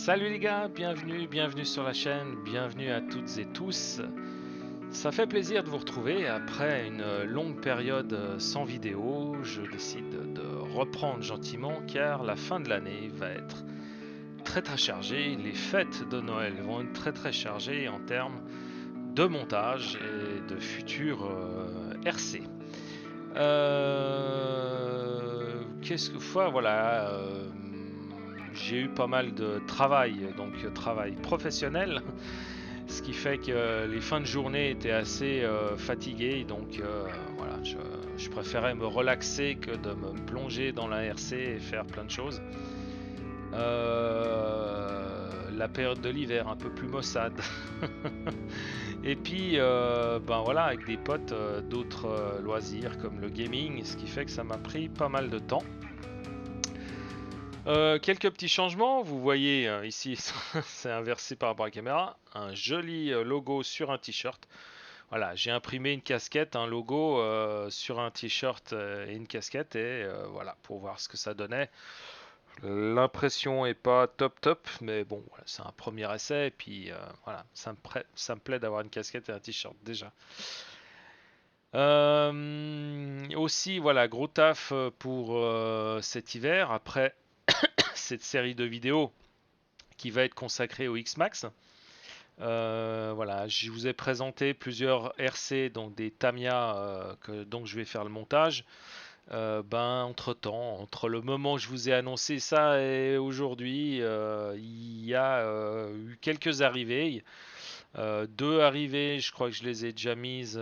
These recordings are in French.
Salut les gars, bienvenue sur la chaîne, bienvenue à toutes et tous. Ça fait plaisir de vous retrouver après une longue période sans vidéo. Je décide de reprendre gentiment car la fin de l'année va être très chargée. Les fêtes de Noël vont être très chargées en termes de montage et de futurs RC. Qu'est-ce que voilà, j'ai eu pas mal de travail, donc travail professionnel, ce qui fait que les fins de journée étaient assez fatiguées, donc voilà, je préférais me relaxer que de me plonger dans la RC et faire plein de choses. La période de l'hiver un peu plus maussade. Et puis, ben voilà, avec des potes, d'autres loisirs comme le gaming, ce qui fait que ça m'a pris pas mal de temps. Quelques petits changements, vous voyez ici, c'est inversé par rapport à la caméra, un joli logo sur un t-shirt. Voilà, j'ai imprimé une casquette, un logo sur un t-shirt et une casquette, et voilà, pour voir ce que ça donnait. L'impression est pas top, mais bon, voilà, c'est un premier essai, et puis voilà, ça me plaît d'avoir une casquette et un t-shirt déjà. Aussi, voilà, gros taf pour cet hiver, après cette série de vidéos qui va être consacrée au X-Max. Voilà, je vous ai présenté plusieurs RC, donc des Tamiya, donc je vais faire le montage. Ben, entre-temps, entre le moment où je vous ai annoncé ça et aujourd'hui, il y a eu quelques arrivées. Deux arrivées, je crois que je les ai déjà mises,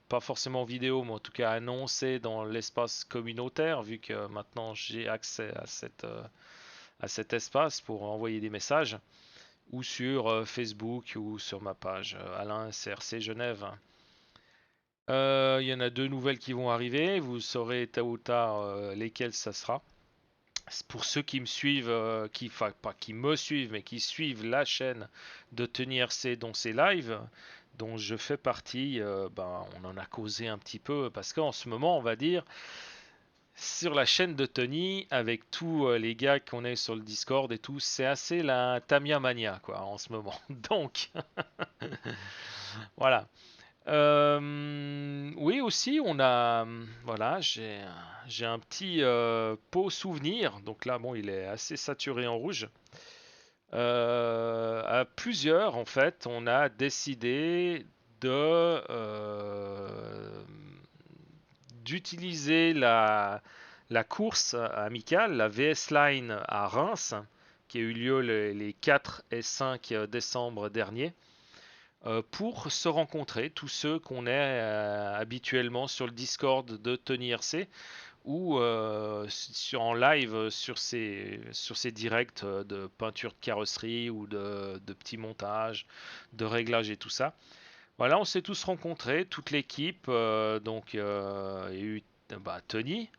pas forcément en vidéo, mais en tout cas annoncées dans l'espace communautaire, vu que maintenant j'ai accès à cet espace pour envoyer des messages, ou sur Facebook ou sur ma page Alain CRC Genève. Il y en a deux nouvelles qui vont arriver, vous saurez tard ou tard lesquelles ça sera. Pour ceux qui me suivent, enfin pas qui me suivent, mais qui suivent la chaîne de Tony RC, dont c'est live, dont je fais partie, ben, on en a causé un petit peu, parce qu'en ce moment, on va dire, sur la chaîne de Tony, avec tous les gars qu'on est sur le Discord et tout, c'est assez la Tamiya Mania, quoi, en ce moment. Donc, voilà. Oui, aussi, on a, voilà, j'ai un petit pot souvenir. Donc là, bon, il est assez saturé en rouge. À plusieurs, en fait, on a décidé de d'utiliser la course amicale, la VS Line à Reims, qui a eu lieu les 4 et 5 décembre dernier, pour se rencontrer, tous ceux qu'on est habituellement sur le Discord de Tony RC ou en live sur ces directs de peinture de carrosserie ou de petits montages, de réglages et tout ça. Voilà, on s'est tous rencontrés, toute l'équipe. Donc, il y a eu bah, Tony.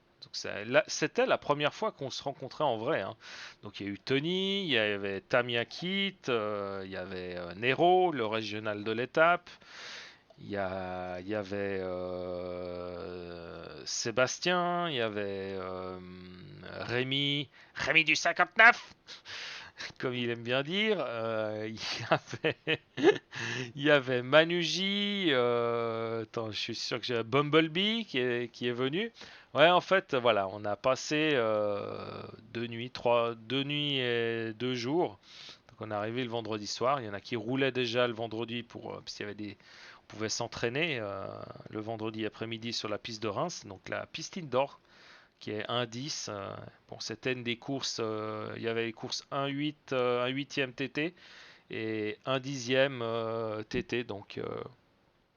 C'était la première fois qu'on se rencontrait en vrai, hein. Donc, il y a eu Tony, il y avait Tamia Kit, il y avait Nero, le régional de l'étape. Il y avait Sébastien, il y avait Rémi du 59, comme il aime bien dire. Il y avait Manuji, attends, je suis sûr que j'ai Bumblebee qui est venu. Ouais, en fait, voilà, on a passé 2 nuits, 2 nuits et 2 jours. Donc on est arrivé le vendredi soir. Il y en a qui roulaient déjà le vendredi parce qu'il y avait on pouvait s'entraîner le vendredi après-midi sur la piste de Reims, donc la piste indoor qui est 1,10. Bon, c'était une des courses. Il y avait les courses 1,8, 1,8e TT et 1,10e TT, donc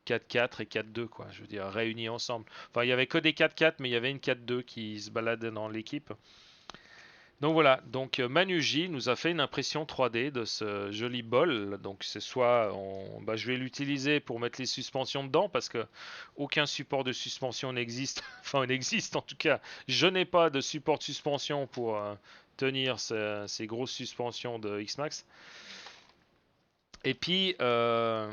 4-4 et 4-2, quoi. Je veux dire, réunis ensemble. Enfin, il y avait que des 4-4, mais il y avait une 4-2 qui se baladait dans l'équipe. Donc voilà, donc Manu J nous a fait une impression 3D de ce joli bol. Donc c'est soit, bah, je vais l'utiliser pour mettre les suspensions dedans parce que aucun support de suspension n'existe. Enfin, il existe en tout cas. Je n'ai pas de support de suspension pour tenir ces grosses suspensions de X-Max. Et puis, bah,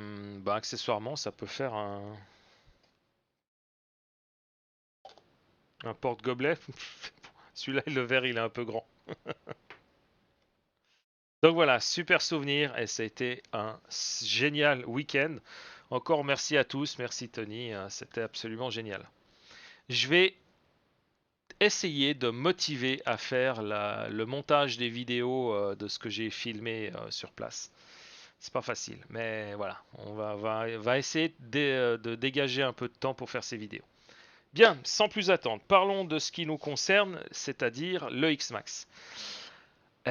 accessoirement, ça peut faire un porte-gobelet. Celui-là, le verre, il est un peu grand. Donc voilà, super souvenir et ça a été un génial week-end. Encore merci à tous, merci Tony, c'était absolument génial. Je vais essayer de motiver à faire le montage des vidéos de ce que j'ai filmé sur place. C'est pas facile, mais voilà, on va essayer de dégager un peu de temps pour faire ces vidéos. Bien, sans plus attendre, parlons de ce qui nous concerne, c'est-à-dire le X-Max.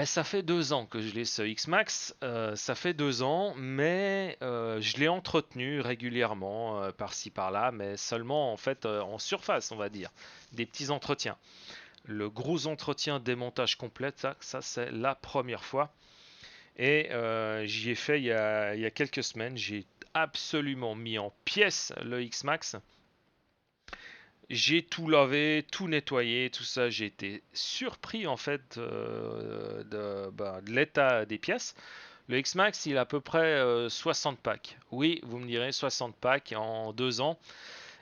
Ça fait 2 ans que je l'ai ce X-Max, ça fait 2 ans, mais je l'ai entretenu régulièrement par-ci par-là, mais seulement en fait en surface, on va dire, des petits entretiens. Le gros entretien démontage complet, ça c'est la première fois. Et j'y ai fait il y a quelques semaines. J'ai absolument mis en pièces le X-Max. J'ai tout lavé, tout nettoyé, tout ça. J'ai été surpris en fait de l'état des pièces. Le X-Max, il a à peu près 60 packs. Oui, vous me direz 60 packs en 2 ans.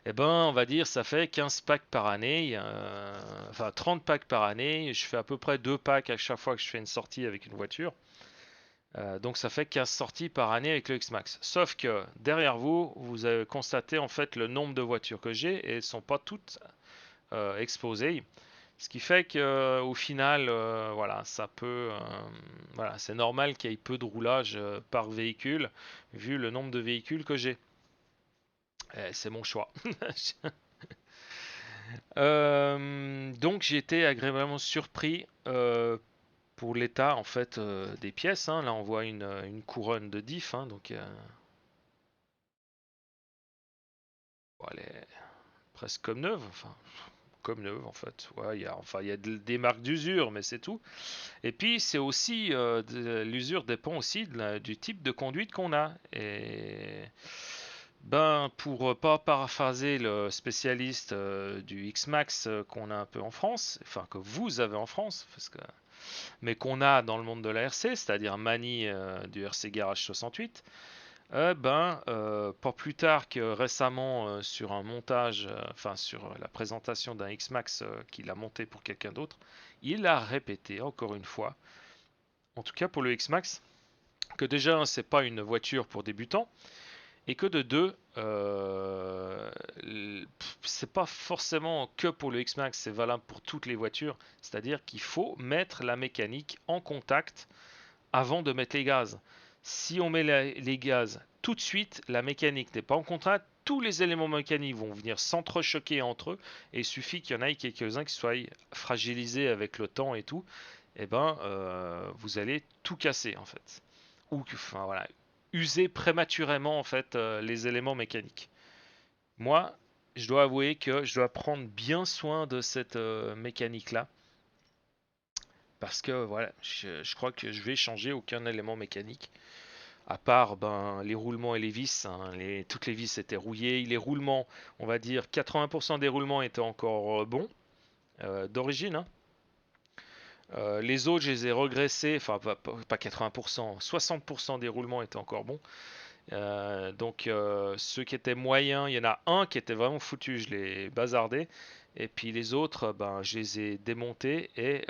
Eh ben, on va dire ça fait 15 packs par année, enfin 30 packs par année. Je fais à peu près 2 packs à chaque fois que je fais une sortie avec une voiture. Donc ça fait 15 sorties par année avec le X-Max. Sauf que derrière vous, vous avez constaté en fait le nombre de voitures que j'ai et elles ne sont pas toutes exposées. Ce qui fait que au final, voilà, ça peut, voilà, c'est normal qu'il y ait peu de roulage par véhicule vu le nombre de véhicules que j'ai. C'est mon choix. Donc j'ai été agréablement surpris pour l'état en fait des pièces. Hein. Là on voit une couronne de diff, hein, donc bon, elle est presque comme neuve, enfin comme neuve en fait. Ouais, il y a des marques d'usure, mais c'est tout. Et puis c'est aussi l'usure dépend aussi du type de conduite qu'on a. Et ben pour pas paraphraser le spécialiste du X-Max qu'on a un peu en France, enfin que vous avez en France, mais qu'on a dans le monde de la RC, c'est-à-dire Mani du RC Garage 68. Pas plus tard que récemment sur un montage, enfin sur la présentation d'un X-Max qu'il a monté pour quelqu'un d'autre, il a répété encore une fois, en tout cas pour le X-Max, que déjà c'est pas une voiture pour débutants et que de deux, c'est pas forcément que pour le X-Max, c'est valable pour toutes les voitures, c'est-à-dire qu'il faut mettre la mécanique en contact avant de mettre les gaz. Si on met les gaz tout de suite, la mécanique n'est pas en contact, tous les éléments mécaniques vont venir s'entrechoquer entre eux, et il suffit qu'il y en ait quelques-uns qui soient fragilisés avec le temps et tout, et ben vous allez tout casser en fait. Ou enfin voilà, user prématurément en fait les éléments mécaniques. Moi, je dois avouer que je dois prendre bien soin de cette mécanique là parce que voilà, je crois que je vais changer aucun élément mécanique à part les roulements et les vis. Hein, toutes les vis étaient rouillées. Les roulements, on va dire 80% des roulements étaient encore bons d'origine. Hein. Les autres, je les ai regraissés, enfin pas 80%, 60% des roulements étaient encore bons. Donc ceux qui étaient moyens, il y en a un qui était vraiment foutu, je l'ai bazardé. Et puis les autres, je les ai démontés et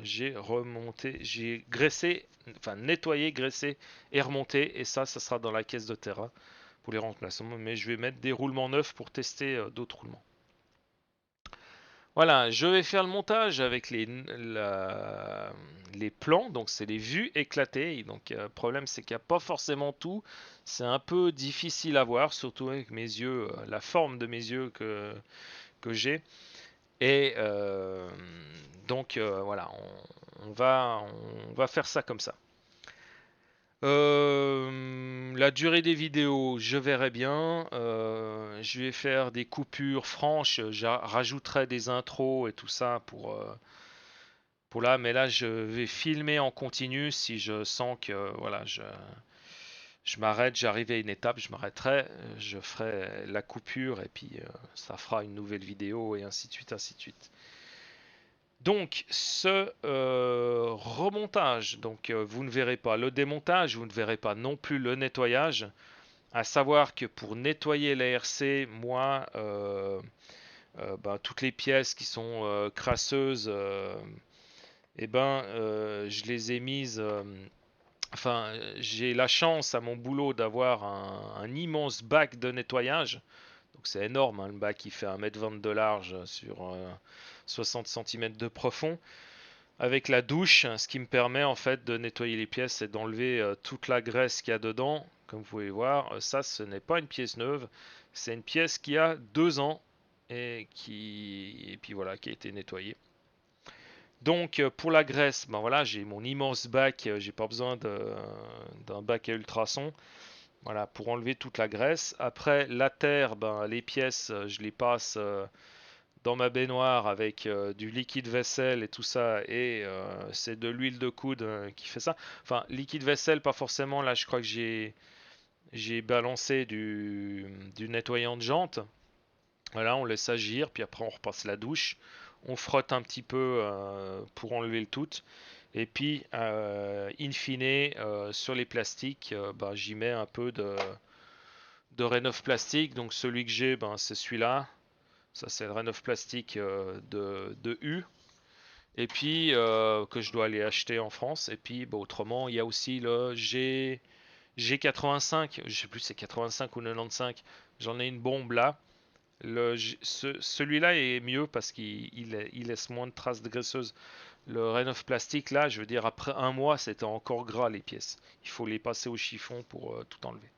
j'ai remonté, j'ai graissé, enfin nettoyé, graissé et remonté. Et ça sera dans la caisse de terrain pour les remplacements. Mais je vais mettre des roulements neufs pour tester d'autres roulements. Voilà, je vais faire le montage avec les plans, donc c'est les vues éclatées. Donc le problème c'est qu'il n'y a pas forcément tout. C'est un peu difficile à voir, surtout avec mes yeux, la forme de mes yeux que j'ai. Et donc voilà, on va faire ça comme ça. La durée des vidéos, je verrai bien. Je vais faire des coupures franches. Je rajouterai des intros et tout ça pour là. Mais là, je vais filmer en continu. Si je sens que voilà, je m'arrête, j'arrive à une étape, je m'arrêterai. Je ferai la coupure et puis ça fera une nouvelle vidéo et ainsi de suite, ainsi de suite. Donc, ce remontage, donc vous ne verrez pas le démontage, vous ne verrez pas non plus le nettoyage. À savoir que pour nettoyer la RC, moi, toutes les pièces qui sont crasseuses, je les ai mises. Enfin, j'ai la chance à mon boulot d'avoir un immense bac de nettoyage. Donc c'est énorme, hein, le bac il fait 1,20 m de large sur 60 cm de profond. Avec la douche, ce qui me permet en fait de nettoyer les pièces et d'enlever toute la graisse qu'il y a dedans. Comme vous pouvez voir, ça ce n'est pas une pièce neuve, c'est une pièce qui a 2 ans et puis voilà, qui a été nettoyée. Donc pour la graisse, ben voilà, j'ai mon immense bac, j'ai pas besoin d'un bac à ultrasons. Voilà, pour enlever toute la graisse. Après la terre, ben les pièces, je les passe dans ma baignoire avec du liquide vaisselle et tout ça, et c'est de l'huile de coude qui fait ça. Enfin, liquide vaisselle, pas forcément. Là, je crois que j'ai balancé du nettoyant de jantes. Voilà, on laisse agir, puis après on repasse la douche. On frotte un petit peu pour enlever le tout. Et puis, in fine, sur les plastiques, bah, j'y mets un peu de Rénov plastique. Donc celui que j'ai, ben, c'est celui-là. Ça, c'est le Rénov plastique de U. Et puis, que je dois aller acheter en France. Et puis, bah, autrement, il y a aussi le G85. Je sais plus si c'est 85 ou 95. J'en ai une bombe là. Celui-là est mieux parce qu'il laisse moins de traces de graisseuses. Le Rénov plastique, là, je veux dire, après un mois, c'était encore gras les pièces. Il faut les passer au chiffon pour tout enlever.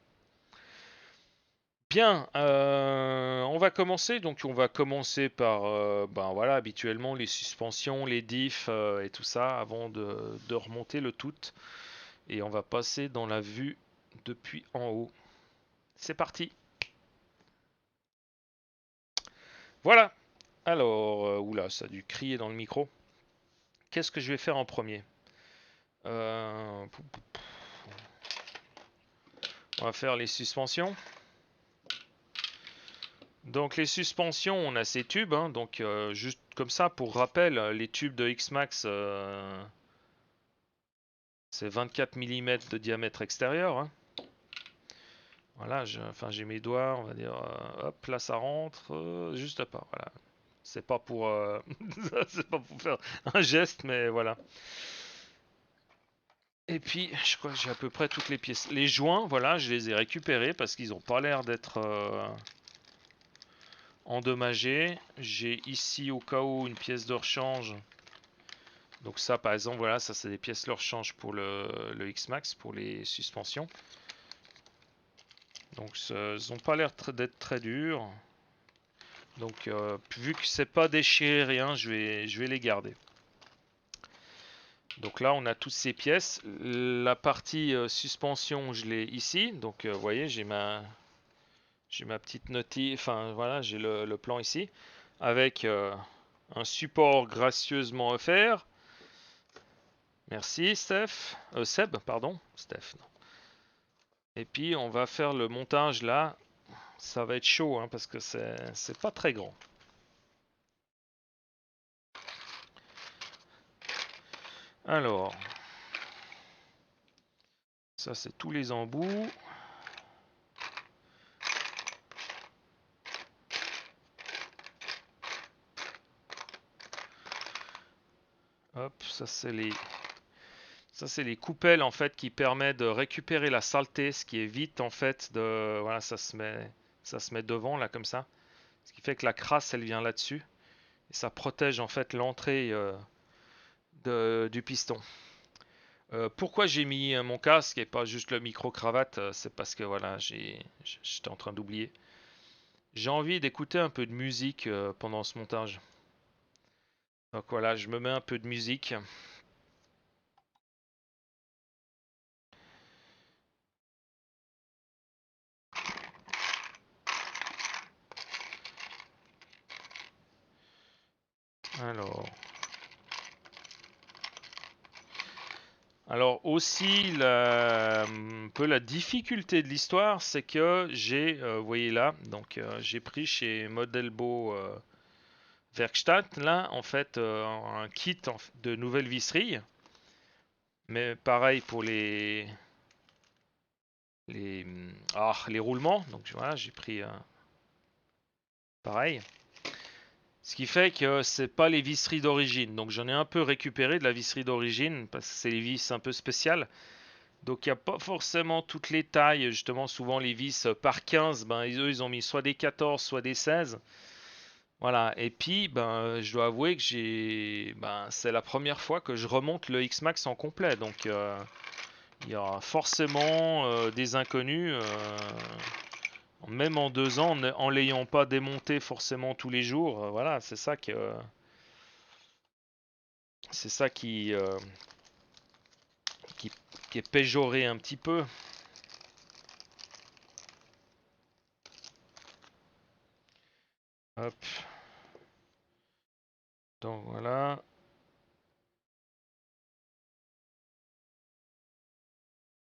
Bien, on va commencer. Donc, on va commencer par, ben voilà, habituellement les suspensions, les diffs et tout ça avant de remonter le tout. Et on va passer dans la vue depuis en haut. C'est parti. Voilà. Alors, oula, ça a dû crier dans le micro. Qu'est-ce que je vais faire en premier? Euh, on va faire les suspensions. Donc les suspensions, on a ces tubes, hein, donc juste comme ça pour rappel, les tubes de X-Max, c'est 24 mm de diamètre extérieur, hein. Voilà, enfin j'ai mes doigts, on va dire, hop, là ça rentre, juste pas, voilà. C'est pas pour, c'est pas pour faire un geste, mais voilà. Et puis, je crois que j'ai à peu près toutes les pièces. Les joints, voilà, je les ai récupérés parce qu'ils ont pas l'air d'être endommagés. J'ai ici au cas où une pièce de rechange. Donc ça, par exemple, voilà, ça c'est des pièces de rechange pour le X-Max, pour les suspensions. Donc ils n'ont pas l'air d'être très durs. Donc vu que c'est pas déchiré rien, je vais les garder. Donc là, on a toutes ces pièces. La partie suspension, je l'ai ici. Donc vous voyez, j'ai ma petite notice. Enfin voilà, j'ai le plan ici avec un support gracieusement offert. Merci Steph. Seb, pardon. Steph. Non. Et puis on va faire le montage là. Ça va être chaud hein, parce que c'est pas très grand. Alors, ça c'est tous les embouts. Hop, ça c'est les coupelles en fait qui permettent de récupérer la saleté, ce qui évite en fait de voilà, ça se met devant là comme ça. Ce qui fait que la crasse elle vient là-dessus et ça protège en fait l'entrée du piston. Pourquoi j'ai mis mon casque et pas juste le micro-cravate, c'est parce que voilà, j'étais en train d'oublier. J'ai envie d'écouter un peu de musique pendant ce montage. Donc voilà, je me mets un peu de musique. Alors, aussi, un peu la difficulté de l'histoire, c'est que vous voyez là, donc j'ai pris chez Modelbo Werkstatt, là, en fait, un kit de nouvelles visseries. Mais pareil pour les roulements. Donc voilà, j'ai pris pareil. Ce qui fait que c'est pas les visseries d'origine. Donc j'en ai un peu récupéré de la visserie d'origine parce que c'est les vis un peu spéciales. Donc il n'y a pas forcément toutes les tailles. Justement, souvent les vis par 15, ben, eux, ils ont mis soit des 14, soit des 16. Voilà. Et puis, ben, je dois avouer que c'est la première fois que je remonte le X-Max en complet. Donc il y aura forcément des inconnus. Même en 2 ans, en l'ayant pas démonté forcément tous les jours, voilà, c'est ça qui, qui est péjoré un petit peu. Hop. Donc voilà.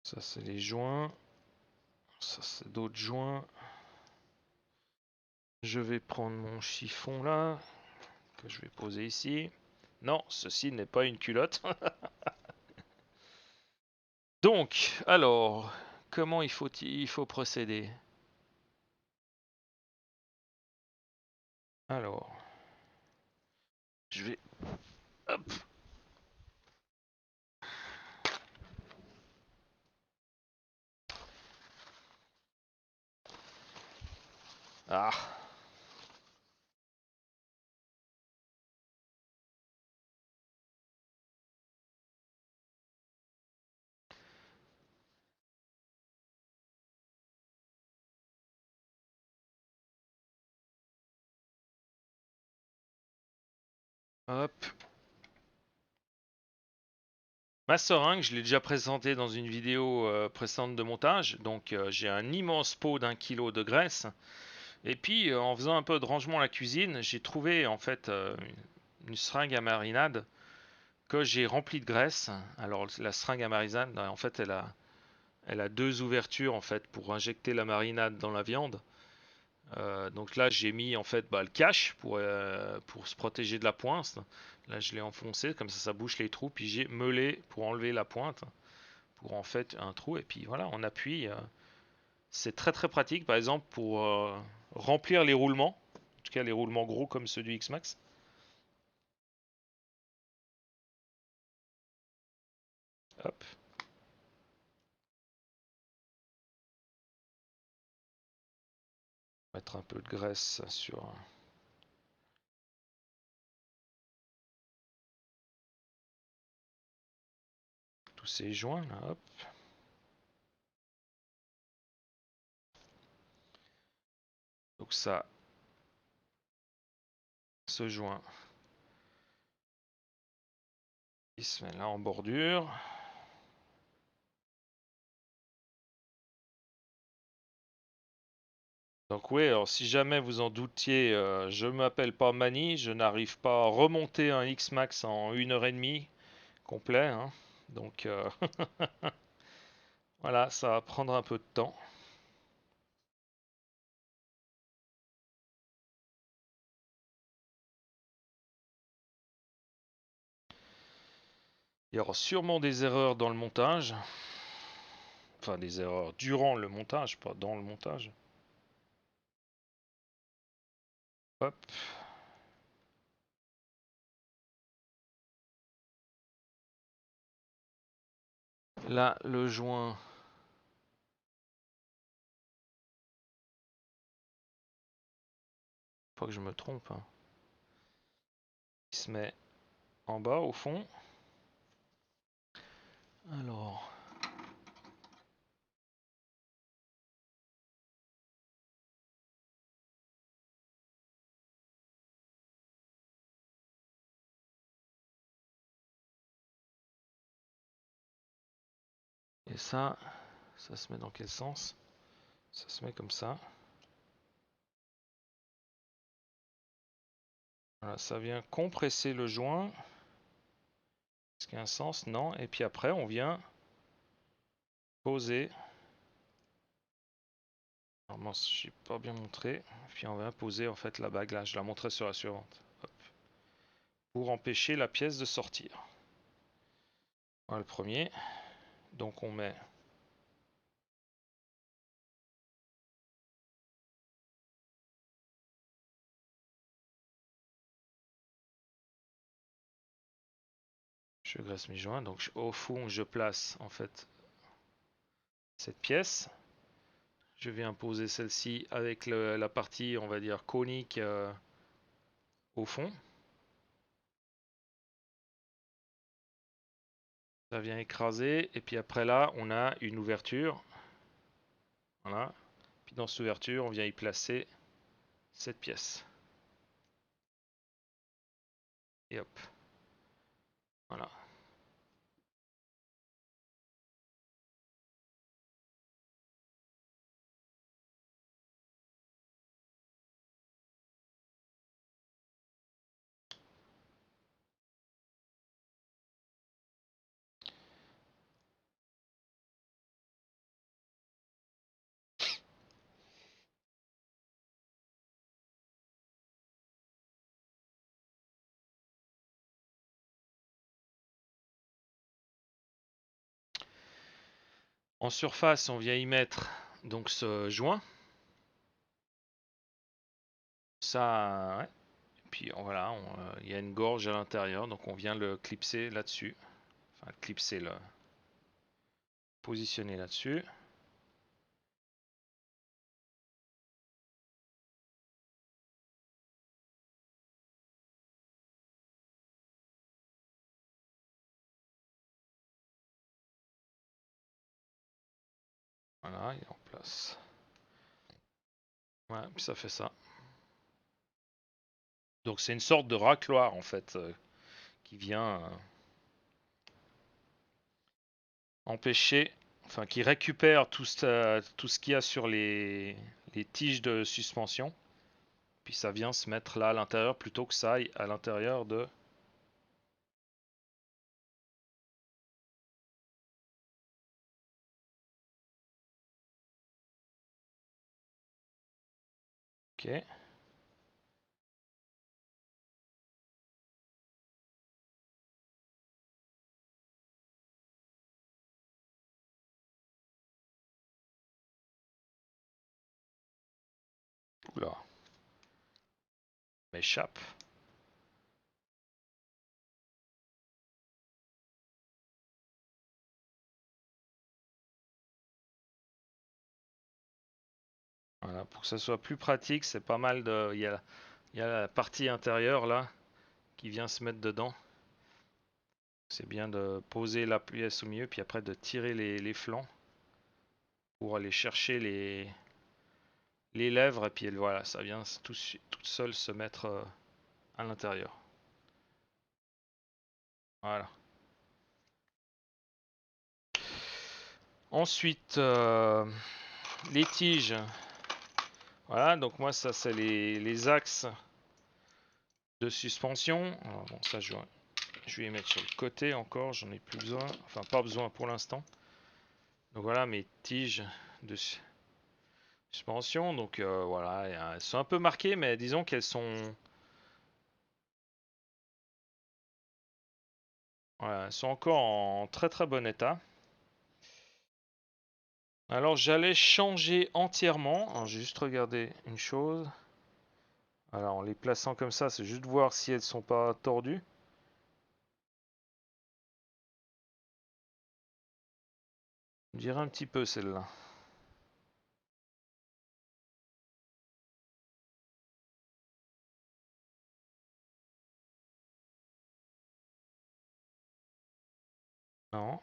Ça c'est les joints. Ça c'est d'autres joints. Je vais prendre mon chiffon là, que je vais poser ici. Non, ceci n'est pas une culotte. Donc, alors, comment il faut procéder? Alors, je vais... Hop. Ah. Hop. Ma seringue, je l'ai déjà présenté dans une vidéo précédente de montage. Donc j'ai un immense pot d'1 kilo de graisse. Et puis en faisant un peu de rangement à la cuisine, j'ai trouvé en fait une seringue à marinade que j'ai remplie de graisse. Alors la seringue à marinade, en fait, elle a 2 ouvertures en fait pour injecter la marinade dans la viande. Donc là, j'ai mis en fait le cache pour se protéger de la pointe. Là, je l'ai enfoncé, comme ça bouche les trous. Puis j'ai meulé pour enlever la pointe, pour en fait un trou. Et puis voilà, on appuie. C'est très très pratique, par exemple, pour remplir les roulements. En tout cas, les roulements gros comme ceux du X-Max. Hop, mettre un peu de graisse sur tous ces joints là. Hop. Donc ça, ce joint, il se met là en bordure. Donc oui, alors si jamais vous en doutiez, je m'appelle pas Mani, je n'arrive pas à remonter un X-Max en 1 heure et demie complet, hein. Donc voilà, ça va prendre un peu de temps. Il y aura sûrement des erreurs dans le montage. Enfin, des erreurs durant le montage, pas dans le montage. Hop. Là, le joint. Pas que je me trompe, hein. Il se met en bas, au fond. Alors. Et ça se met dans quel sens? Ça se met comme ça. Voilà, ça vient compresser le joint. Est-ce qu'il y a un sens? Non. Et puis après, on vient poser. Normalement, je n'ai pas bien montré. Puis on vient poser en fait la bague là. Je la montrerai sur la suivante. Hop. Pour empêcher la pièce de sortir. Voilà le premier. Donc on met. Je graisse mes joints. Donc au fond, je place en fait cette pièce. Je vais imposer celle-ci avec la partie, on va dire, conique au fond. Ça vient écraser. Et puis après là, on a une ouverture. Voilà. Puis dans cette ouverture, on vient y placer cette pièce. Et hop. Voilà. En surface, on vient y mettre donc ce joint. Ça, ouais. Et puis voilà, il y a une gorge à l'intérieur, donc on vient le clipser là-dessus. Enfin, clipser, le positionner là-dessus. Voilà, il est en place. Ouais, puis ça fait ça. Donc c'est une sorte de racloir en fait qui vient empêcher, enfin qui récupère tout ce qu'il y a sur les tiges de suspension. Puis ça vient se mettre là à l'intérieur plutôt que ça aille à l'intérieur de... Ok. Oula, m'échappe. Voilà, pour que ça soit plus pratique, c'est pas mal de... il y a la partie intérieure là qui vient se mettre dedans. C'est bien de poser la pièce au milieu, puis après de tirer les flancs pour aller chercher les lèvres, et puis voilà, ça vient tout seul se mettre à l'intérieur. Voilà. Ensuite, les tiges. Voilà, donc moi ça c'est les axes de suspension. Alors, bon, ça je vais les mettre sur le côté encore, j'en ai plus besoin. Enfin, pas besoin pour l'instant. Donc voilà mes tiges de suspension. Donc voilà, elles sont un peu marquées, mais disons qu'elles sont... Voilà, elles sont encore en très très bon état. Alors j'allais changer entièrement. Alors, j'ai juste regardé une chose. Alors en les plaçant comme ça, c'est juste voir si elles sont pas tordues. Je dirais un petit peu celle-là. Non.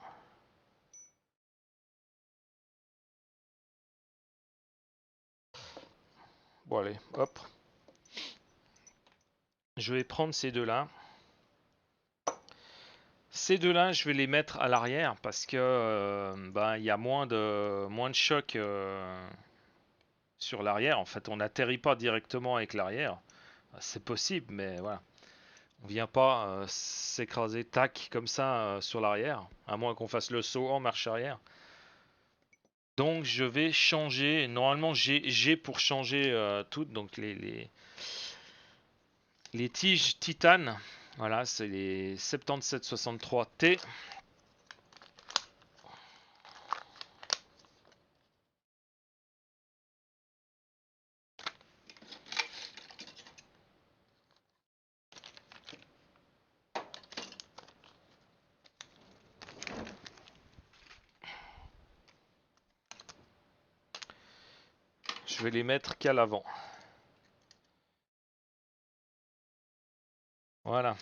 Bon allez, hop. Je vais prendre ces deux-là. Ces deux-là, je vais les mettre à l'arrière parce que ben, il y a moins de choc sur l'arrière. En fait, on n'atterrit pas directement avec l'arrière. C'est possible, mais voilà. On vient pas s'écraser tac comme ça sur l'arrière, à moins qu'on fasse le saut en marche arrière. Donc je vais changer. Normalement, j'ai pour changer toutes. Donc les tiges titane. Voilà, c'est les 7763T. Je vais les mettre qu'à l'avant. Voilà.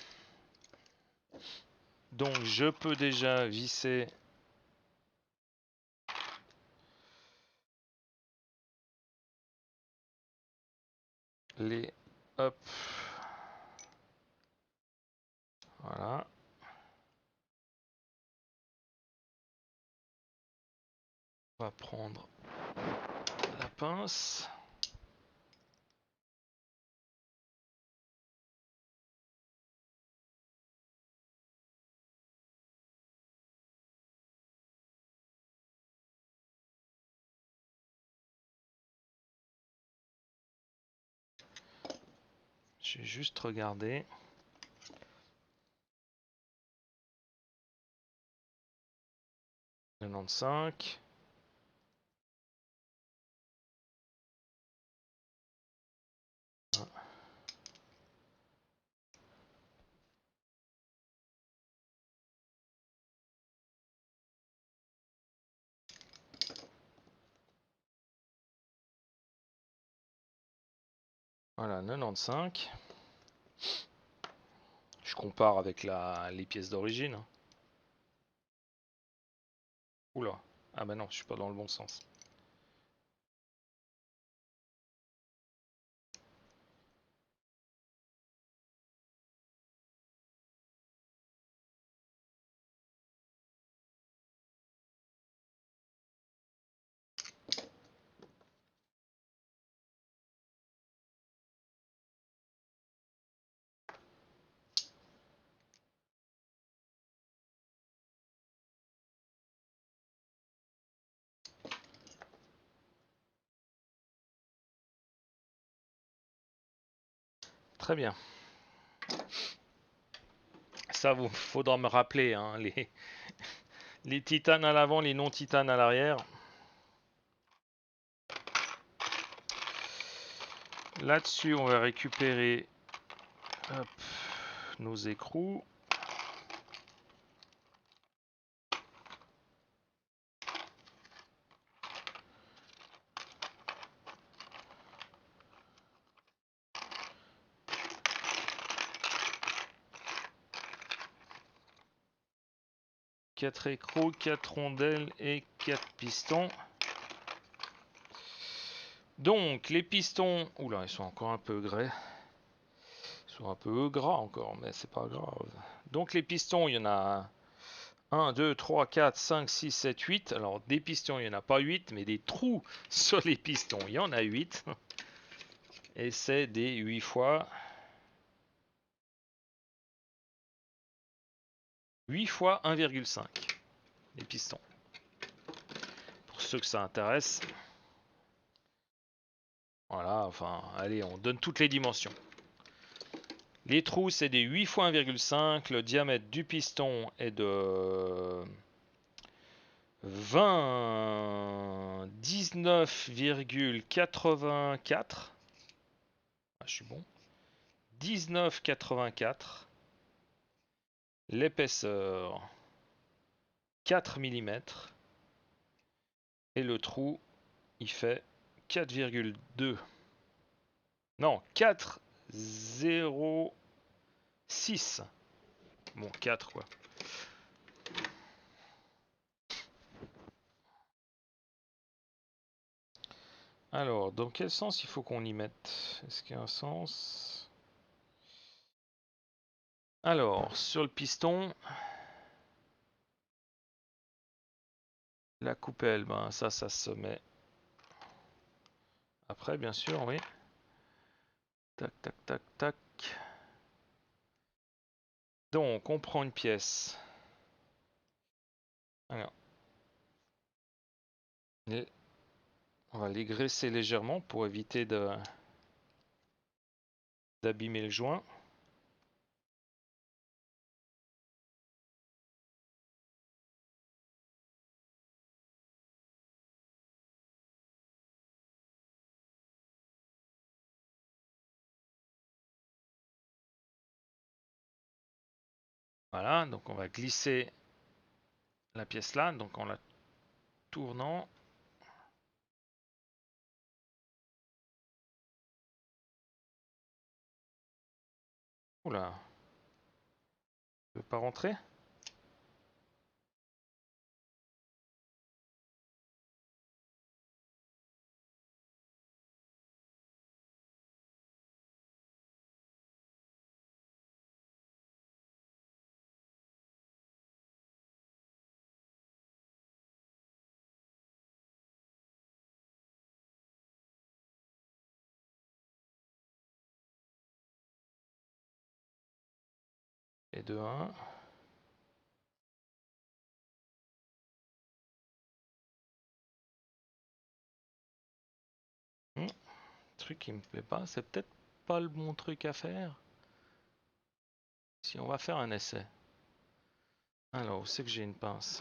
Donc je peux déjà visser les... Hop. Voilà. On va prendre la pince. Je vais juste regarder. 95. Voilà, 95. Je compare avec les pièces d'origine. Oula. Ah bah non, je suis pas dans le bon sens. Très bien. Ça, vous faudra me rappeler, hein, les titanes à l'avant, les non-titanes à l'arrière. Là-dessus, on va récupérer hop, nos écrous. Quatre écrous, 4 rondelles et 4 pistons. Donc, les pistons... Oula, ils sont encore un peu gras. Ils sont un peu gras encore, mais c'est pas grave. Donc, les pistons, il y en a 1, 2, 3, 4, 5, 6, 7, 8. Alors, des pistons, il n'y en a pas 8, mais des trous sur les pistons, il y en a 8. Et c'est des 8 fois... 8 fois 1,5. Les pistons. Pour ceux que ça intéresse. Voilà, enfin, allez, on donne toutes les dimensions. Les trous, c'est des 8 fois 1,5. Le diamètre du piston est de 19,84. Ah, je suis bon. 19,84. L'épaisseur, 4 mm. Et le trou, il fait 4,2. Non, 4,06. Bon, 4 quoi. Alors, dans quel sens il faut qu'on y mette? Est-ce qu'il y a un sens? Alors, sur le piston, la coupelle, ben ça se met après, bien sûr, oui. Tac, tac, tac, tac. Donc, on prend une pièce. Alors, on va les graisser légèrement pour éviter d'abîmer le joint. Voilà, donc on va glisser la pièce là, donc en la tournant. Oula, tu veux pas rentrer? Et 2-1. Truc qui me plaît pas, c'est peut-être pas le bon truc à faire. Si on va faire un essai. Alors, où c'est que j'ai une pince?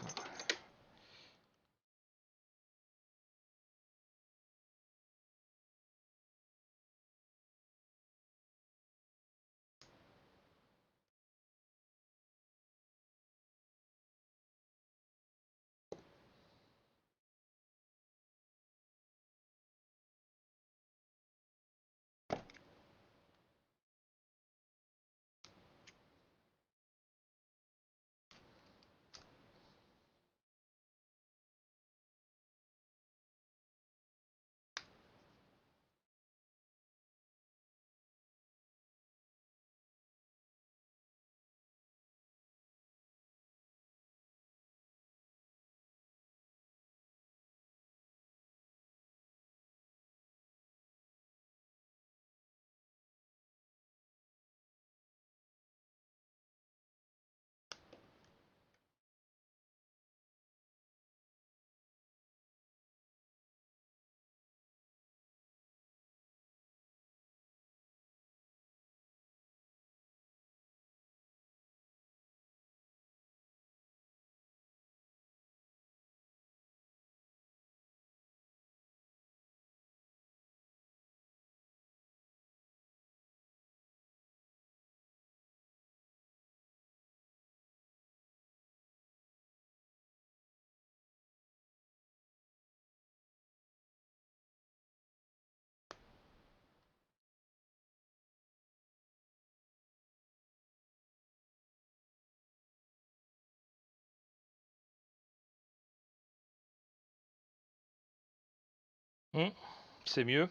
C'est mieux.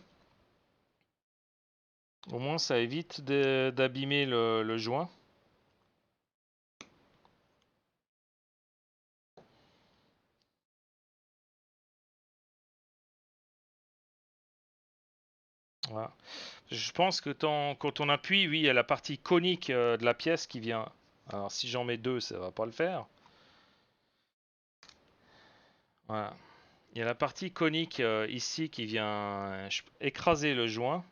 Au moins, ça évite d'abîmer le joint. Voilà. Je pense que quand on appuie, oui, il y a la partie conique de la pièce qui vient. Alors, si j'en mets deux, ça va pas le faire. Voilà. Il y a la partie conique ici qui vient écraser le joint.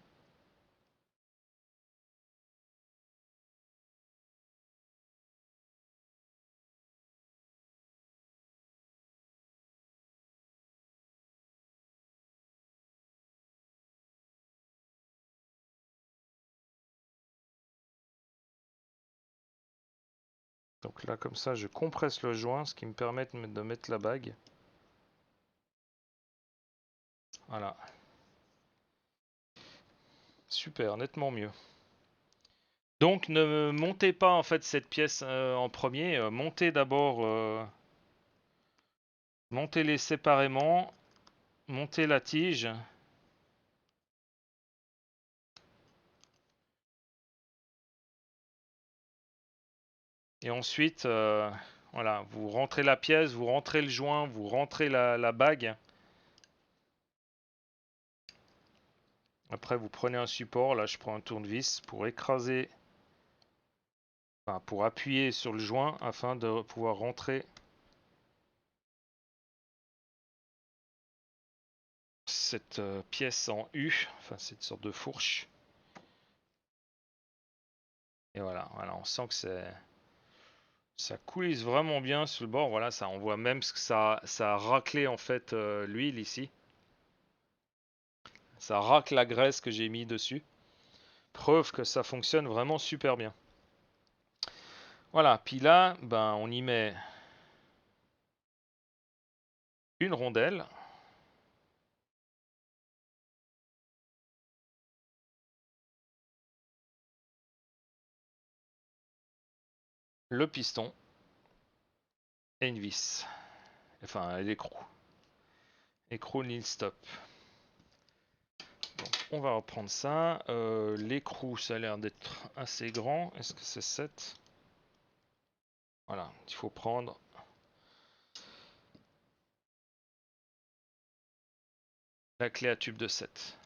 Donc là, comme ça, je compresse le joint, ce qui me permet de mettre la bague. Voilà. Super, nettement mieux. Donc ne montez pas en fait cette pièce en premier. Montez d'abord, montez-les séparément. Montez la tige. Et ensuite, voilà, vous rentrez la pièce, vous rentrez le joint, vous rentrez la bague. Après, vous prenez un support. Là, je prends un tournevis pour écraser, enfin, pour appuyer sur le joint afin de pouvoir rentrer cette pièce en U, enfin cette sorte de fourche. Et voilà, voilà, on sent que ça coulisse vraiment bien sur le bord. Voilà, ça, on voit même que ça a raclé en fait l'huile ici. Ça racle la graisse que j'ai mis dessus. Preuve que ça fonctionne vraiment super bien. Voilà, puis là, ben, on y met une rondelle. le piston et une vis. Enfin, l'écrou. Écrou nil stop. Donc, on va reprendre ça. L'écrou, ça a l'air d'être assez grand. Est-ce que c'est 7? Voilà, il faut prendre la clé à tube de 7.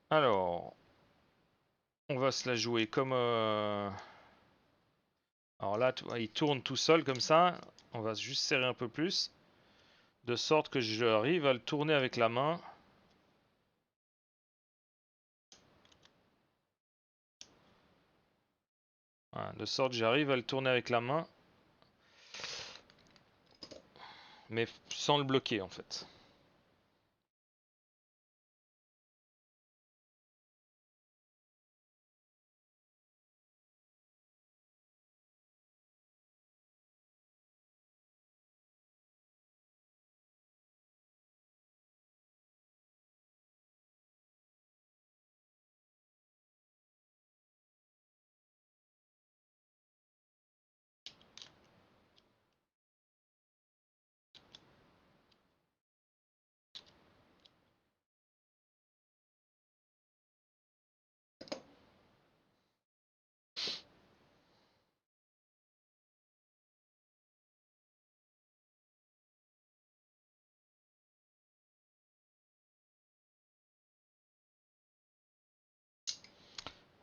Alors, on va se la jouer comme... Alors là, il tourne tout seul comme ça. On va juste serrer un peu plus. De sorte que j'arrive à le tourner avec la main. Voilà, de sorte que j'arrive à le tourner avec la main. Mais sans le bloquer en fait.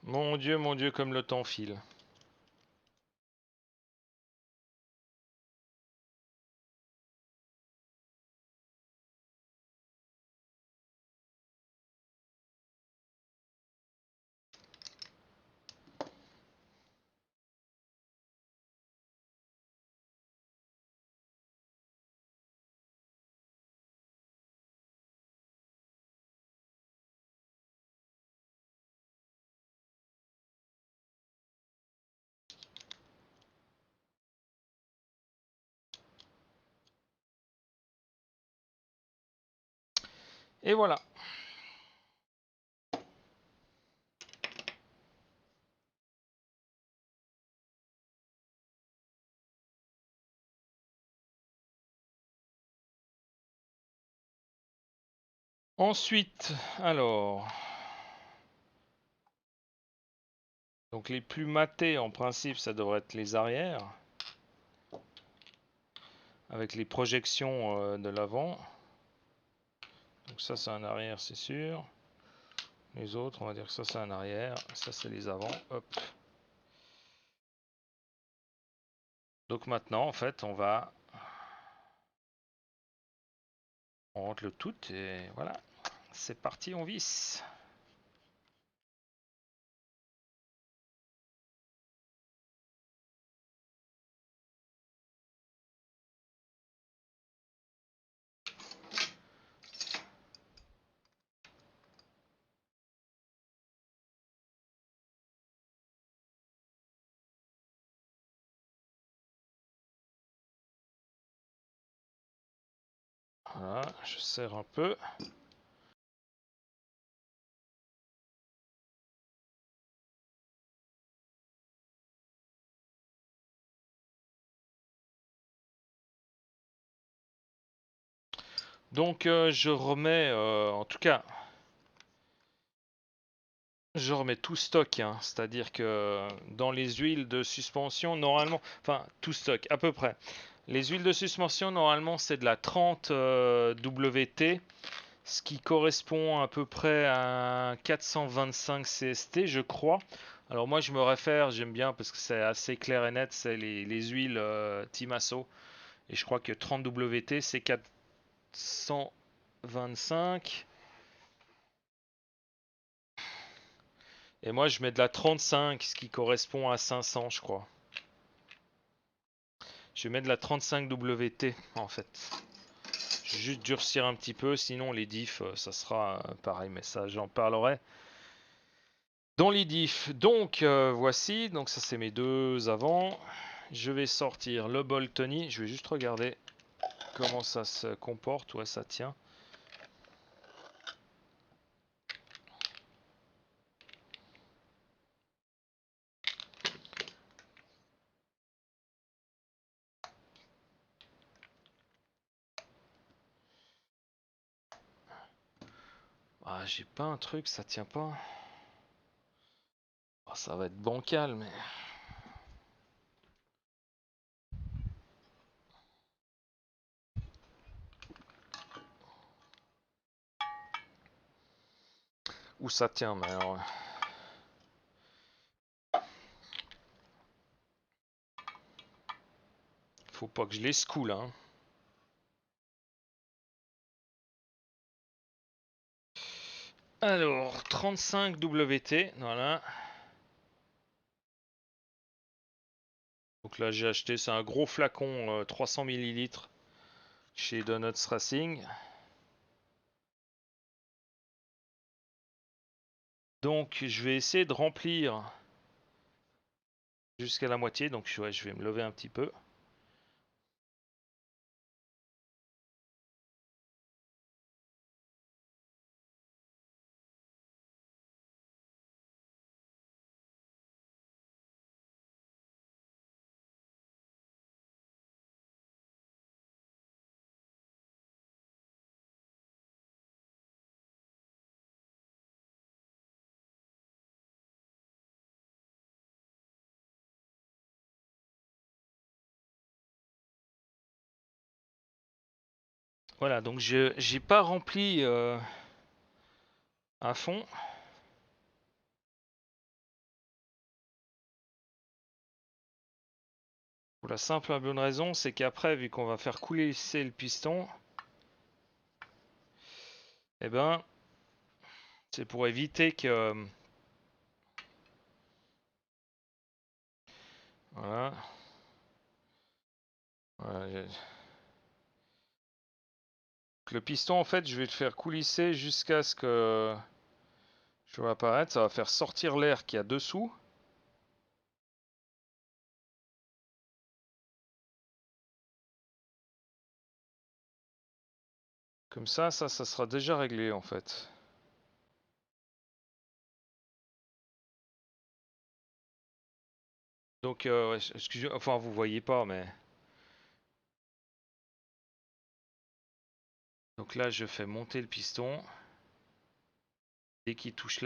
Mon Dieu, comme le temps file. Et voilà. Ensuite, alors... Donc les plus matés en principe ça devrait être les arrières. Avec les projections de l'avant. Donc ça c'est un arrière c'est sûr. Les autres on va dire que ça c'est un arrière. Ça c'est les avant. Hop. Donc maintenant en fait on rentre le tout et voilà. C'est parti on visse. Voilà, je serre un peu. Donc je remets, en tout cas, je remets tout stock, hein. C'est-à-dire que dans les huiles de suspension, normalement, enfin tout stock à peu près. Les huiles de suspension, normalement, c'est de la 30 WT, ce qui correspond à peu près à un 425 CST, je crois. Alors moi, je me réfère, j'aime bien parce que c'est assez clair et net, c'est les huiles Timasso. Et je crois que 30 WT, c'est 425. Et moi, je mets de la 35, ce qui correspond à 500, je crois. Je mets de la 35 WT, en fait. Je vais juste durcir un petit peu, sinon les diffs, ça sera pareil, mais ça, j'en parlerai dans les diffs. Donc, voici. Donc, ça, c'est mes deux avant. Je vais sortir le Boltoni. Je vais juste regarder comment ça se comporte. Ouais, ça tient. Ah, j'ai pas un truc, ça tient pas. Oh, ça va être bancal, mais... Où ça tient, mais alors... Faut pas que je les secoue, là. Hein. Alors, 35 WT, voilà. Donc là, j'ai acheté, c'est un gros flacon 300 millilitres chez Donuts Racing. Donc, je vais essayer de remplir jusqu'à la moitié. Donc, ouais, je vais me lever un petit peu. Voilà, donc j'ai pas rempli à fond. Pour la simple et bonne raison, c'est qu'après, vu qu'on va faire couler le piston, eh ben, c'est pour éviter que... Voilà. Voilà. Le piston, en fait, je vais le faire coulisser jusqu'à ce que je vois apparaître. Ça va faire sortir l'air qu'il y a dessous. Comme ça sera déjà réglé, en fait. Donc, ouais, excusez, enfin, vous voyez pas, mais... Donc là, je fais monter le piston. Dès qu'il touche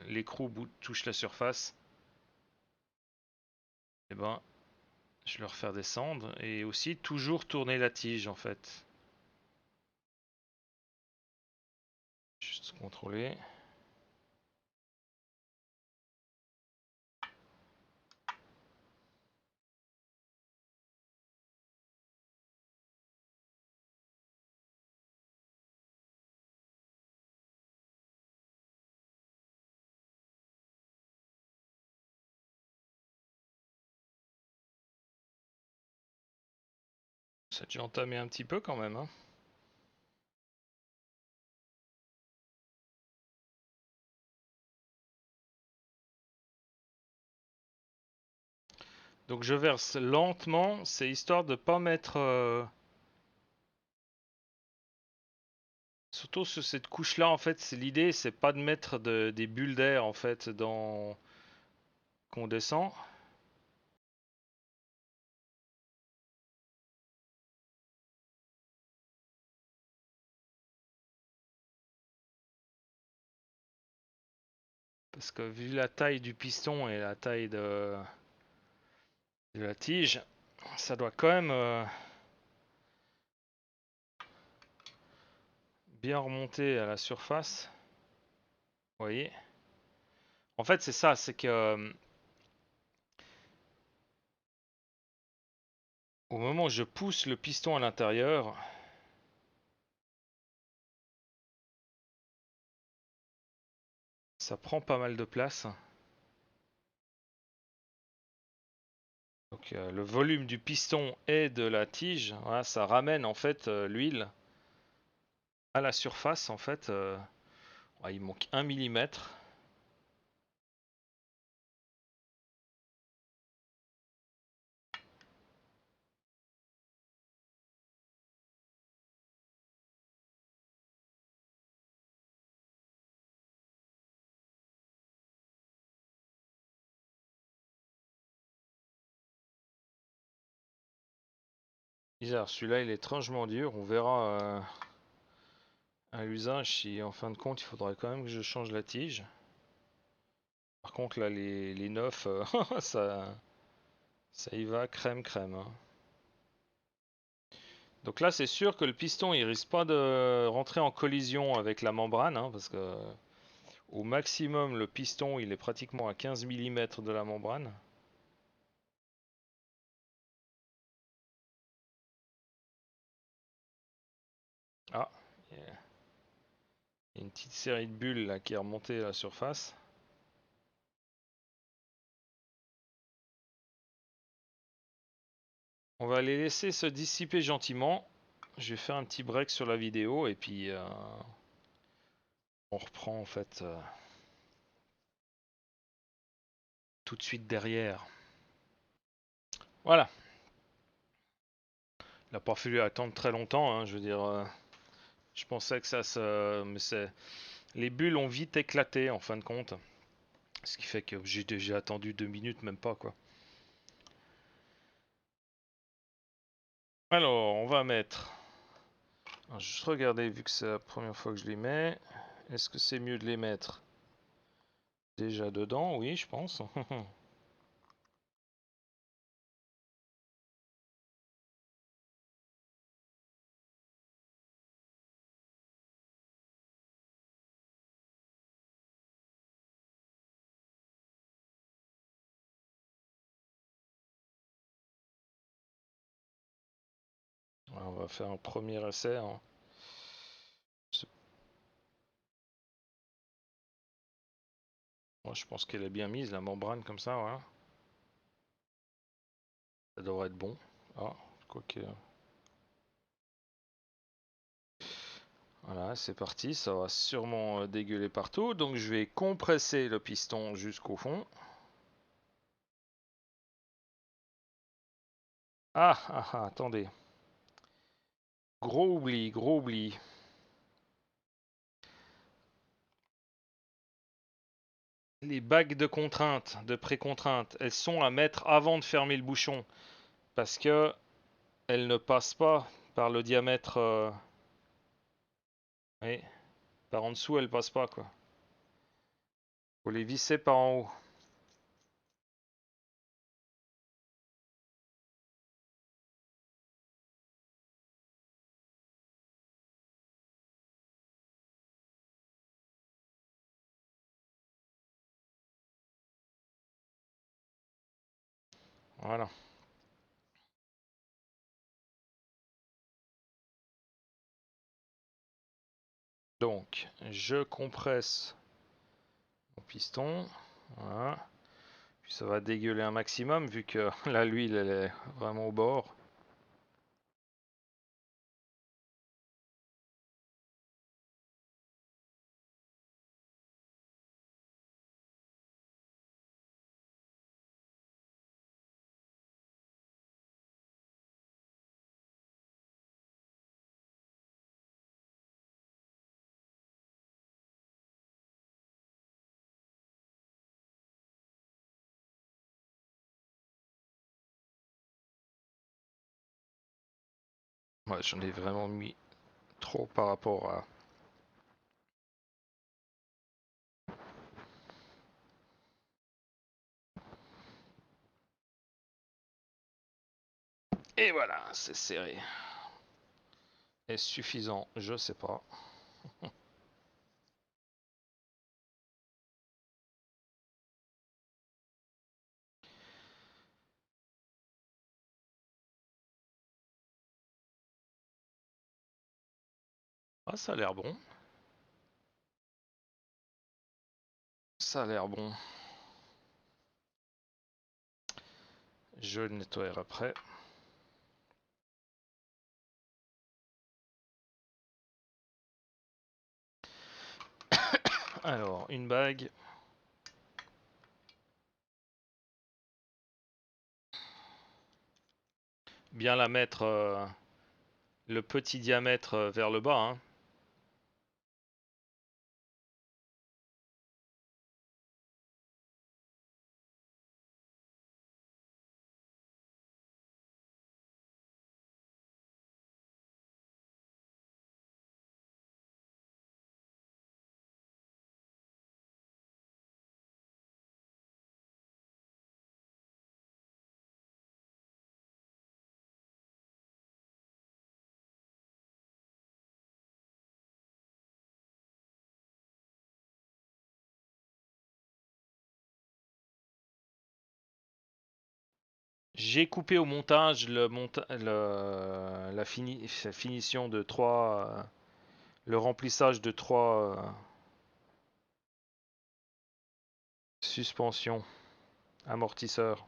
l'écrou touche la surface, et ben, je le refais descendre. Et aussi, toujours tourner la tige, en fait. Juste contrôler. Ça a déjà entamé un petit peu quand même, hein. Donc je verse lentement, c'est histoire de pas mettre... Surtout sur cette couche-là, en fait, c'est l'idée, c'est pas de mettre des bulles d'air, en fait, dans... qu'on descend. Parce que vu la taille du piston et la taille de la tige, ça doit quand même bien remonter à la surface. Vous voyez? En fait, c'est ça, c'est que au moment où je pousse le piston à l'intérieur, ça prend pas mal de place. Donc le volume du piston et de la tige, voilà, ça ramène en fait l'huile à la surface en fait. Ouais, il manque 1 millimètre. Bizarre, celui-là il est étrangement dur, on verra à usage si en fin de compte il faudrait quand même que je change la tige. Par contre là les neufs, ça y va crème crème, hein. Donc là c'est sûr que le piston il risque pas de rentrer en collision avec la membrane, hein, parce que au maximum le piston il est pratiquement à 15 mm de la membrane. Ah, il y a une petite série de bulles là qui est remontée à la surface. On va les laisser se dissiper gentiment. Je vais faire un petit break sur la vidéo et puis on reprend en fait tout de suite derrière. Voilà. Il n'a pas fallu attendre très longtemps, hein, je veux dire. Je pensais que ça se. Mais c'est. Les bulles ont vite éclaté en fin de compte. Ce qui fait que j'ai déjà attendu 2 minutes, même pas quoi. Alors, on va mettre. Alors, juste regarder, vu que c'est la première fois que je les mets. Est-ce que c'est mieux de les mettre déjà dedans? Oui, je pense. On va faire un premier essai, hein. Moi, je pense qu'elle est bien mise, la membrane comme ça, voilà. Ça devrait être bon. Ah, quoique. Voilà, c'est parti. Ça va sûrement dégueuler partout. Donc, je vais compresser le piston jusqu'au fond. Ah, ah, ah, attendez. Gros oubli, gros oubli. Les bagues de contrainte, de pré-contrainte, elles sont à mettre avant de fermer le bouchon. Parce que elles ne passent pas par le diamètre. Oui, par en dessous, elles passent pas, quoi. Faut les visser par en haut. Voilà. Donc, je compresse mon piston. Voilà. Puis ça va dégueuler un maximum vu que là, l'huile, elle est vraiment au bord. Ouais, j'en ai vraiment mis trop par rapport à. Et voilà, c'est serré. Est-ce suffisant? Je sais pas. Ah, ça a l'air bon. Ça a l'air bon. Je le nettoierai après. Alors, une bague. Bien la mettre le petit diamètre vers le bas, hein. J'ai coupé au montage la finition de trois, le remplissage de trois suspensions amortisseurs.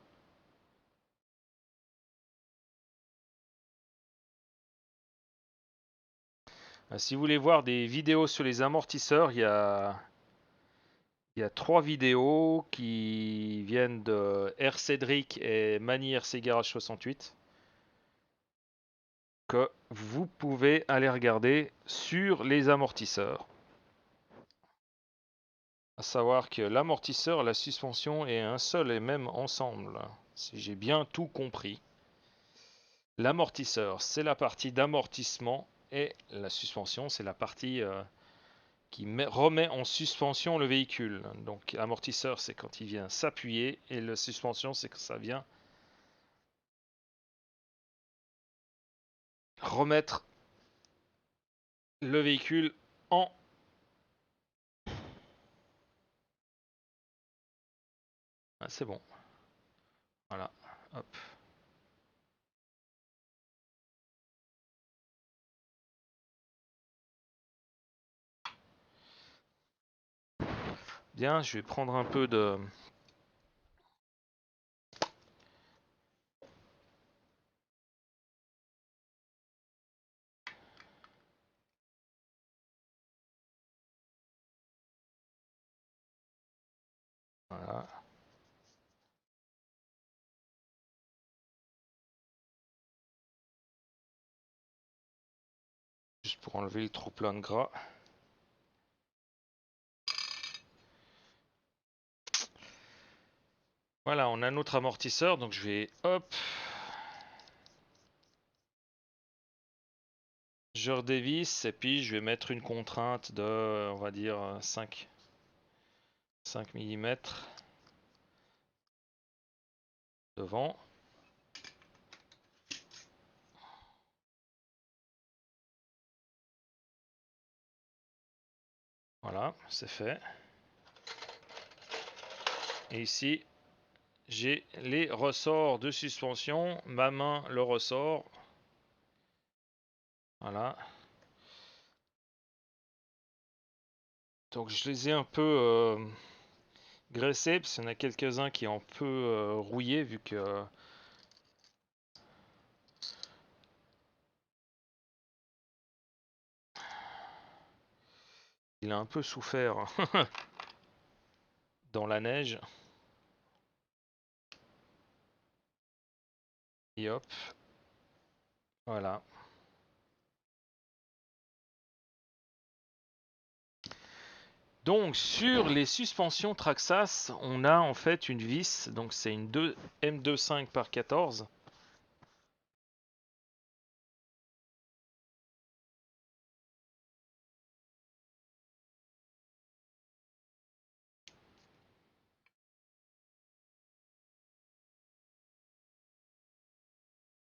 Si vous voulez voir des vidéos sur les amortisseurs, il y a trois vidéos qui viennent de R. Cédric et Mani RC Garage 68 que vous pouvez aller regarder sur les amortisseurs. À savoir que l'amortisseur et la suspension est un seul et même ensemble, si j'ai bien tout compris. L'amortisseur, c'est la partie d'amortissement et la suspension, c'est la partie qui remet en suspension le véhicule. Donc amortisseur, c'est quand il vient s'appuyer et la suspension, c'est quand ça vient remettre le véhicule en... Ah, c'est bon. Voilà. Hop. Bien, je vais prendre un peu de... Voilà. Juste pour enlever le trop plein de gras. Voilà, on a notre amortisseur, donc je vais, hop, je redévisse et puis je vais mettre une contrainte de, on va dire, 5 mm devant. Voilà, c'est fait. Et ici, j'ai les ressorts de suspension. Ma main le ressort. Voilà. Donc je les ai un peu graissés, parce qu'il y en a quelques-uns qui ont un peu rouillé, vu que... il a un peu souffert dans la neige. Et hop. Voilà. Donc sur les suspensions Traxxas, on a en fait une vis, donc c'est une M25 par 14.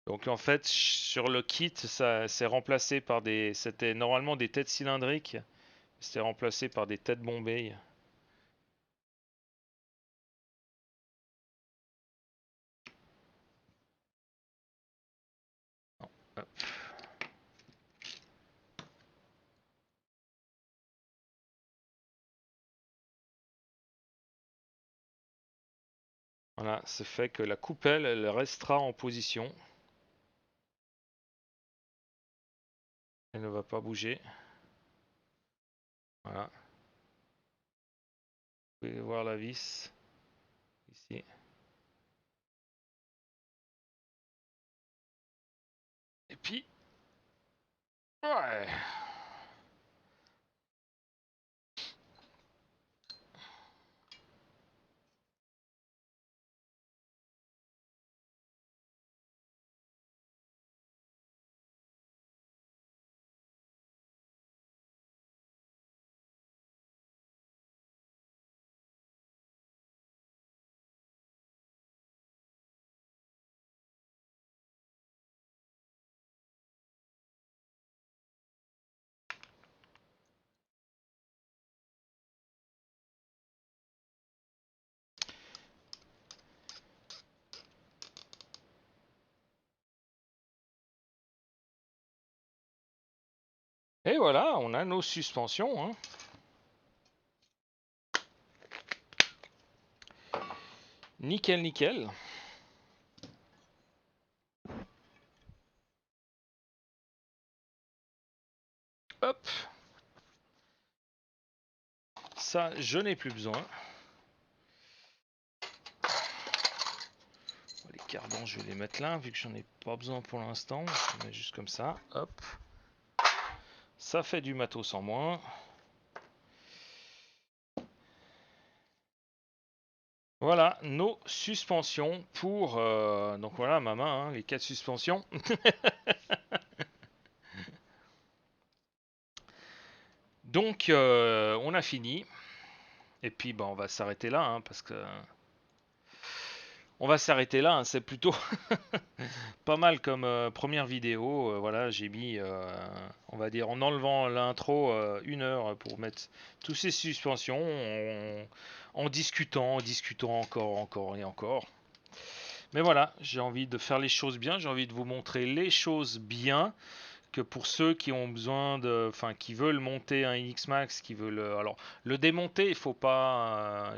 Donc en fait sur le kit, ça c'est remplacé par des, c'était normalement des têtes cylindriques, c'était remplacé par des têtes bombées. Voilà, c'est fait que la coupelle elle restera en position. Elle ne va pas bouger. Voilà. Vous pouvez voir la vis ici. Et puis, ouais. Et voilà, on a nos suspensions, hein. Nickel, nickel. Hop. Ça, je n'ai plus besoin. Les cardans, je vais les mettre là, vu que j'en ai pas besoin pour l'instant. Je les mets juste comme ça. Hop. Ça fait du matos en moins. Voilà nos suspensions pour... donc voilà ma main, hein, les 4 suspensions. Donc on a fini. Et puis bah, on va s'arrêter là, hein, parce que... On va s'arrêter là, hein, c'est plutôt pas mal comme première vidéo. Voilà, j'ai mis, on va dire, en enlevant l'intro, 1 heure pour mettre tous ces suspensions, en discutant, encore et encore. Mais voilà, j'ai envie de faire les choses bien, j'ai envie de vous montrer les choses bien, que pour ceux qui ont besoin de, enfin, qui veulent monter un X-Max, qui veulent, alors, le démonter, il faut pas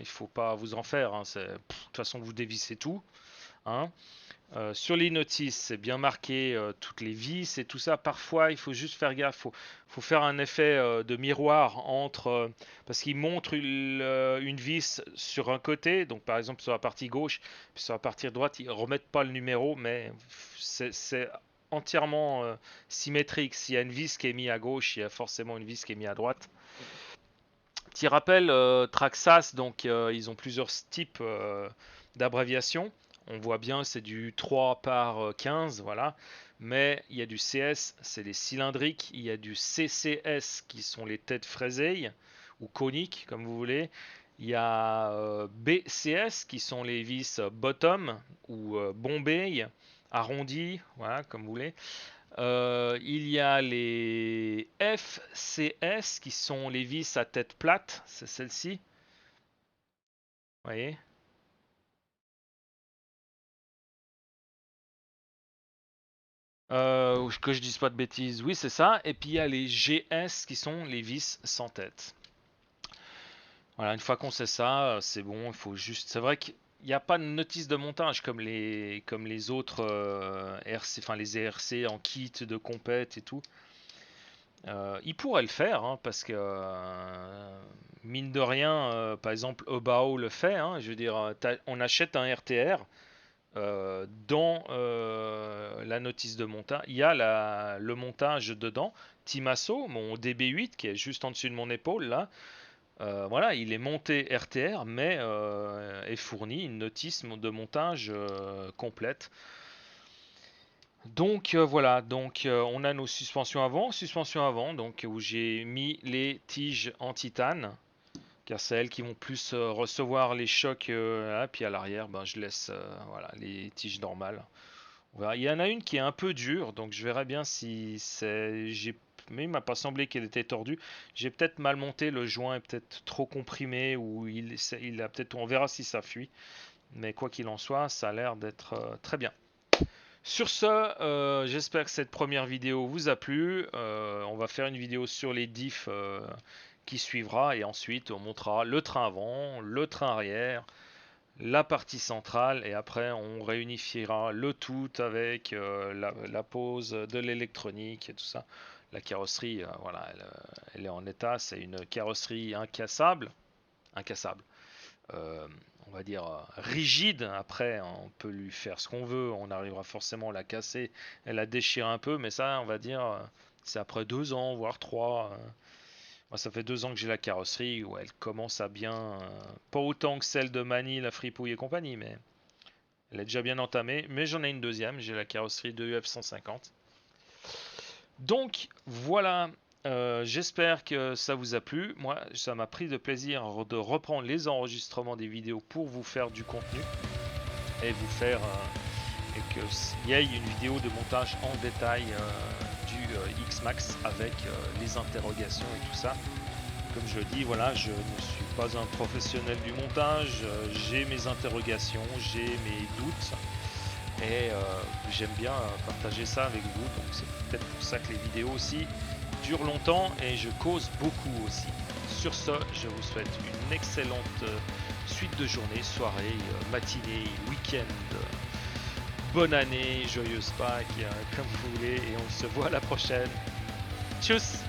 vous en faire, hein, de toute façon, vous dévissez tout, hein. Sur les notices, c'est bien marqué, toutes les vis et tout ça. Parfois, il faut juste faire gaffe. Faut faire un effet de miroir entre, parce qu'il montre une vis sur un côté, donc par exemple sur la partie gauche, puis sur la partie droite, ils remettent pas le numéro, mais c'est entièrement symétrique. S'il y a une vis qui est mise à gauche, il y a forcément une vis qui est mise à droite. Petit rappel, Traxas, donc ils ont plusieurs types d'abréviations. On voit bien, c'est du 3 par 15, voilà. Mais il y a du CS, c'est les cylindriques. Il y a du CCS, qui sont les têtes fraisées, ou coniques, comme vous voulez. Il y a BCS, qui sont les vis bottom, ou bombées, arrondies, voilà, comme vous voulez. Il y a les FCS qui sont les vis à tête plate, c'est celle-ci. Vous voyez? Que je dise pas de bêtises, oui c'est ça. Et puis il y a les GS qui sont les vis sans tête. Voilà, une fois qu'on sait ça, c'est bon. Il faut juste. C'est vrai qu'il n'y a pas de notice de montage comme les autres RC, enfin les ERC en kit de compète et tout. Il pourrait le faire, hein, parce que mine de rien, par exemple, Obao le fait, hein, je veux dire, on achète un RTR, dans la notice de montage, il y a le montage dedans. Timasso, mon DB8 qui est juste en dessus de mon épaule là, voilà, il est monté RTR, mais est fourni une notice de montage complète. Donc voilà, donc on a nos suspensions avant, donc où j'ai mis les tiges en titane, car c'est elles qui vont plus recevoir les chocs, là, puis à l'arrière, ben, je laisse voilà, les tiges normales. On verra. Il y en a une qui est un peu dure, donc je verrai bien si c'est. Mais il m'a pas semblé qu'elle était tordue. J'ai peut-être mal monté, le joint est peut-être trop comprimé, ou il a peut-être. On verra si ça fuit. Mais quoi qu'il en soit, ça a l'air d'être très bien. Sur ce, j'espère que cette première vidéo vous a plu. On va faire une vidéo sur les diffs qui suivra, et ensuite on montrera le train avant, le train arrière, la partie centrale, et après on réunifiera le tout avec la pose de l'électronique et tout ça. La carrosserie, voilà, elle est en état, c'est une carrosserie incassable, euh, on va dire rigide. Après, on peut lui faire ce qu'on veut, on arrivera forcément à la casser, elle la déchire un peu, mais ça, on va dire, c'est après 2 ans, voire 3. Moi, ça fait 2 ans que j'ai la carrosserie, où elle commence à bien, pas autant que celle de Mani, la Fripouille et compagnie, mais elle est déjà bien entamée. Mais j'en ai une deuxième, j'ai la carrosserie de UF 150. Donc voilà, j'espère que ça vous a plu. Moi, ça m'a pris de plaisir de reprendre les enregistrements des vidéos pour vous faire du contenu et vous faire et qu'il y ait une vidéo de montage en détail du X-Max avec les interrogations et tout ça. Comme je dis, voilà, je ne suis pas un professionnel du montage, j'ai mes interrogations, j'ai mes doutes, et j'aime bien partager ça avec vous. Donc c'est peut-être pour ça que les vidéos aussi dure longtemps et je cause beaucoup aussi. Sur ce, je vous souhaite une excellente suite de journée, soirée, matinée, week-end. Bonne année, joyeuse Pâques, comme vous voulez, et on se voit à la prochaine. Tchuss!